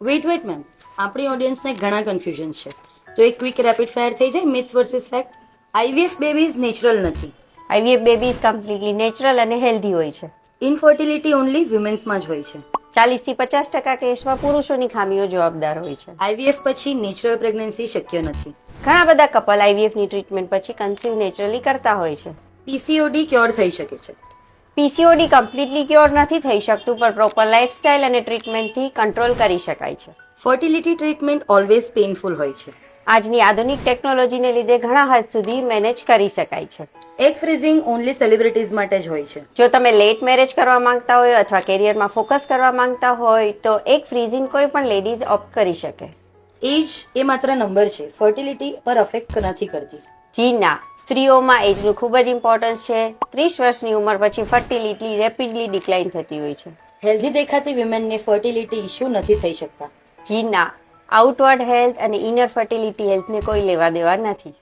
Wet ma'am, આપણી ઓડિયન્સને ઘણા confusion છે, તો એક ક્વિક રેપિડ ફાયર થઈ જાય. Myths versus fact. IVF babies natural નથી. આઈવીએફ બેબીઝ કમ્પ્લીટલી નેચરલ અને હેલ્ધી હોય છે. ઇનફર્ટિલિટી ઓનલી વિમેન્સમાં જ હોય છે. 40 થી 50% કેસમાં પુરુષોની ખામીઓ જવાબદાર હોય છે. આઈવીએફ પછી નેચરલ પ્રેગ્નન્સી શક્ય નથી. ઘણા બધા કપલ આઈવીએફની ટ્રીટમેન્ટ પછી કન્સીવ નેચરલી કરતા હોય છે. પીસીઓડી ક્યોર થઈ શકે છે. પીસીઓડી કમ્પ્લીટલી ક્યોર નથી થઈ શકતું, પણ પ્રોપર લાઇફસ્ટાઇલ અને ટ્રીટમેન્ટથી કંટ્રોલ કરી શકાય છે. ફર્ટિલિટી ટ્રીટમેન્ટ ઓલવેઝ પેઇનફુલ હોય છે. આજની આધુનિક ટેકનોલોજીને લીધે ઘણા હદ સુધી મેનેજ કરી શકાય છે. એગ ફ્રીઝિંગ ઓનલી સેલિબ્રિટીઝ માટે જ હોય છે. જો તમે લેટ મેરેજ કરવા માંગતા હોય અથવા કેરિયરમાં ફોકસ કરવા માંગતા હોય તો એગ ફ્રીઝિંગ કોઈ પણ લેડીઝ ઓપ્ટ કરી શકે. એજ એ માત્ર નંબર છે, ફર્ટિલિટી પર અફેક્ટ નથી કરતી. જી ના, સ્ત્રીઓમાં એજનું ખૂબ જ ઇમ્પોર્ટન્સ છે. 30 વર્ષની ઉંમર પછી ફર્ટિલિટી રેપિડલી ડિક્લાઇન થતી હોય છે. હેલ્ધી દેખાતી વિમેનને ફર્ટિલિટી ઇશ્યુ નથી થઈ શકતા. જી ના, આઉટવર્ડ હેલ્થ અને ઇનર ફર્ટિલિટી હેલ્થને કોઈ લેવા દેવા નથી.